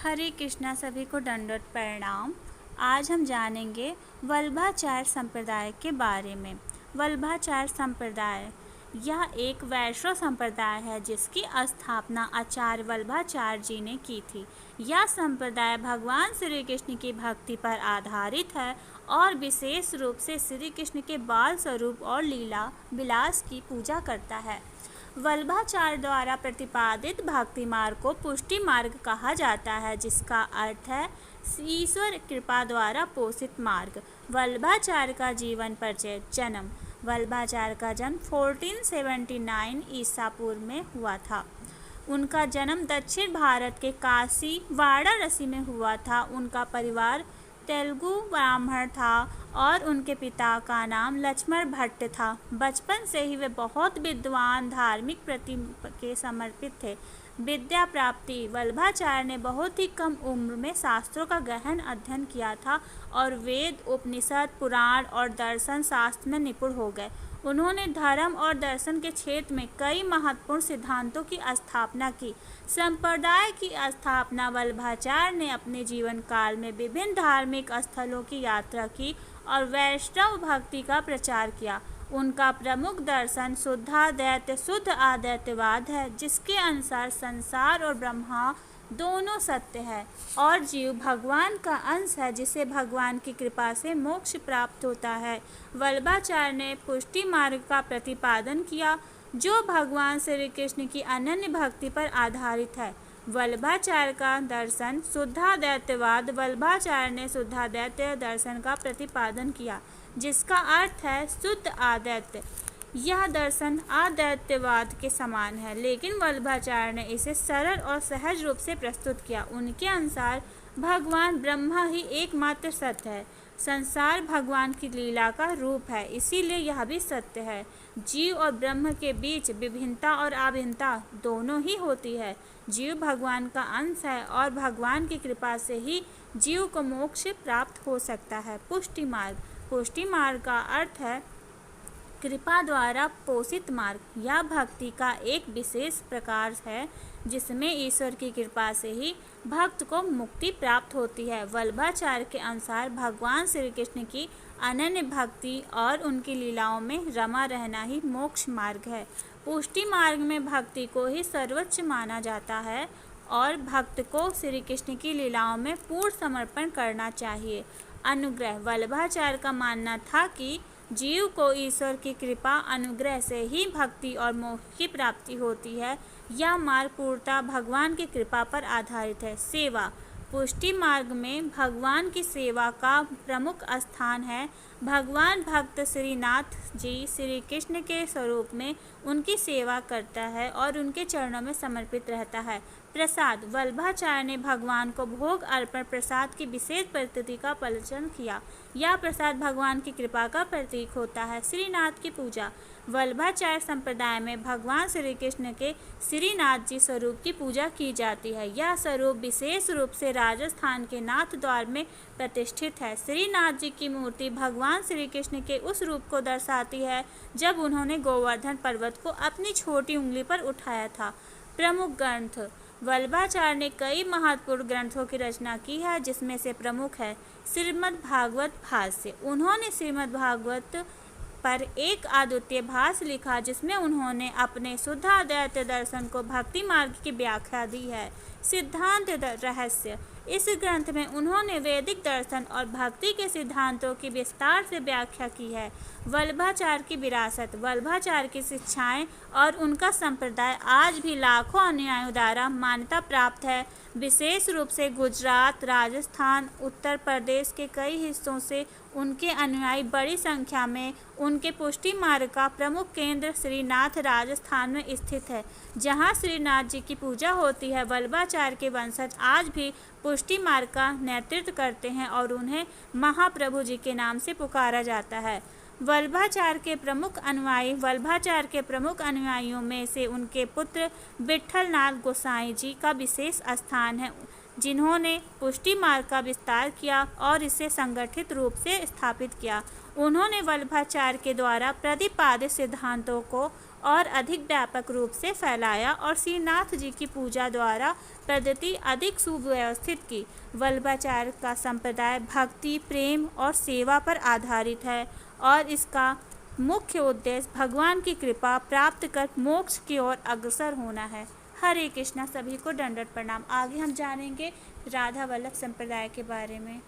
हरे कृष्णा, सभी को दंडवत प्रणाम। आज हम जानेंगे वल्लभाचार्य संप्रदाय के बारे में। वल्लभाचार्य संप्रदाय यह एक वैष्णव संप्रदाय है जिसकी स्थापना आचार्य वल्लभाचार्य जी ने की थी। यह संप्रदाय भगवान श्री कृष्ण की भक्ति पर आधारित है और विशेष रूप से श्री कृष्ण के बाल स्वरूप और लीला विलास की पूजा करता है। वल्लभाचार्य द्वारा प्रतिपादित भक्ति मार्ग को पुष्टि मार्ग कहा जाता है, जिसका अर्थ है ईश्वर कृपा द्वारा पोषित मार्ग। वल्लभाचार्य का जीवन परिचय। जन्म। वल्लभाचार्य का जन्म 1479 ईसा पूर्व में हुआ था। उनका जन्म दक्षिण भारत के काशी वाराणसी में हुआ था। उनका परिवार तेलुगु ब्राह्मण था और उनके पिता का नाम लक्ष्मण भट्ट था। बचपन से ही वे बहुत विद्वान, धार्मिक प्रति के समर्पित थे। विद्या प्राप्ति। वल्लभाचार्य ने बहुत ही कम उम्र में शास्त्रों का गहन अध्ययन किया था और वेद, उपनिषद, पुराण और दर्शन शास्त्र में निपुण हो गए। उन्होंने धर्म और दर्शन के क्षेत्र में कई महत्वपूर्ण सिद्धांतों की स्थापना की। संप्रदाय की स्थापना। वल्लभाचार्य ने अपने जीवन काल में विभिन्न धार्मिक स्थलों की यात्रा की और वैष्णव भक्ति का प्रचार किया। उनका प्रमुख दर्शन शुद्धाद्वैत शुद्ध अद्वैतवाद है, जिसके अनुसार संसार और ब्रह्मा दोनों सत्य है और जीव भगवान का अंश है, जिसे भगवान की कृपा से मोक्ष प्राप्त होता है। वल्लभाचार्य ने पुष्टि मार्ग का प्रतिपादन किया, जो भगवान श्री कृष्ण की अनन्य भक्ति पर आधारित है। वल्लभाचार्य का दर्शन शुद्धाद्वैतवाद। वल्लभाचार्य ने शुद्धाद्वैत दर्शन का प्रतिपादन किया, जिसका अर्थ है शुद्ध अद्वैत। यह दर्शन अद्वैतवाद के समान है, लेकिन वल्लभाचार्य ने इसे सरल और सहज रूप से प्रस्तुत किया। उनके अनुसार भगवान ब्रह्मा ही एकमात्र सत्य है। संसार भगवान की लीला का रूप है, इसीलिए यह भी सत्य है। जीव और ब्रह्म के बीच विभिन्नता और अभिन्नता दोनों ही होती है। जीव भगवान का अंश है और भगवान की कृपा से ही जीव को मोक्ष प्राप्त हो सकता है। पुष्टि मार्ग। पुष्टि मार्ग का अर्थ है कृपा द्वारा पोषित मार्ग। यह भक्ति का एक विशेष प्रकार है जिसमें ईश्वर की कृपा से ही भक्त को मुक्ति प्राप्त होती है। वल्लभाचार्य के अनुसार भगवान श्री कृष्ण की अनन्य भक्ति और उनकी लीलाओं में रमा रहना ही मोक्ष मार्ग है। पुष्टि मार्ग में भक्ति को ही सर्वोच्च माना जाता है और भक्त को श्री कृष्ण की लीलाओं में पूर्ण समर्पण करना चाहिए। अनुग्रह। वल्लभाचार्य का मानना था कि जीव को ईश्वर की कृपा अनुग्रह से ही भक्ति और मोक्ष की प्राप्ति होती है। यह मार्ग पूर्णतः भगवान की कृपा पर आधारित है। सेवा। पुष्टि मार्ग में भगवान की सेवा का प्रमुख स्थान है। भगवान भक्त श्रीनाथ जी श्री कृष्ण के स्वरूप में उनकी सेवा करता है और उनके चरणों में समर्पित रहता है। प्रसाद। वल्लभाचार्य ने भगवान को भोग अर्पण प्रसाद की विशेष परिस्थिति का पालन किया। यह प्रसाद भगवान की कृपा का प्रतीक होता है। श्रीनाथ की पूजा। वल्लभाचार्य संप्रदाय में भगवान श्री कृष्ण के श्रीनाथ जी स्वरूप की पूजा की जाती है। यह स्वरूप विशेष रूप से राजस्थान के नाथ द्वार में प्रतिष्ठित है। श्रीनाथ जी की मूर्ति भगवान श्री कृष्ण के उस रूप को दर्शाती है जब उन्होंने गोवर्धन पर्वत को अपनी छोटी उंगली पर उठाया था। प्रमुख ग्रंथ। वल्लभाचार्य ने कई महत्वपूर्ण ग्रंथों की रचना की है, जिसमें से प्रमुख है श्रीमद् भागवत भाष्य। उन्होंने श्रीमद् भागवत पर एक अद्वितीय भाष्य लिखा, जिसमें उन्होंने अपने शुद्धाद्वैत दर्शन को भक्ति मार्ग की व्याख्या दी है। सिद्धांत रहस्य। इस ग्रंथ में उन्होंने वैदिक दर्शन और भक्ति के सिद्धांतों की विस्तार से व्याख्या की है। वल्लभाचार्य की विरासत। वल्लभाचार्य की शिक्षाएं और उनका संप्रदाय आज भी लाखों अनुयायियों द्वारा मान्यता प्राप्त है। विशेष रूप से गुजरात, राजस्थान, उत्तर प्रदेश के कई हिस्सों से उनके अनुयायी बड़ी संख्या में। उनके पुष्टि मार्ग का प्रमुख केंद्र श्रीनाथ राजस्थान में स्थित है, जहां श्रीनाथ जी की पूजा होती है। वल्लभाचार्य के वंशज आज भी पुष्टि मार्ग का नेतृत्व करते हैं और उन्हें महाप्रभु जी के नाम से पुकारा जाता है। वल्लभाचार्य के प्रमुख अनुयायियों में से उनके पुत्र विट्ठलनाथ गोसाई जी का विशेष स्थान है, जिन्होंने पुष्टि मार्ग का विस्तार किया और इसे संगठित रूप से स्थापित किया। उन्होंने वल्लभाचार्य के द्वारा प्रतिपादित सिद्धांतों को और अधिक व्यापक रूप से फैलाया और श्रीनाथ जी की पूजा द्वारा पद्धति अधिक सुव्यवस्थित की। वल्लभाचार्य का संप्रदाय भक्ति, प्रेम और सेवा पर आधारित है और इसका मुख्य उद्देश्य भगवान की कृपा प्राप्त कर मोक्ष की ओर अग्रसर होना है। हरे कृष्णा। सभी को दंडवत प्रणाम। आगे हम जानेंगे राधा वल्लभ संप्रदाय के बारे में।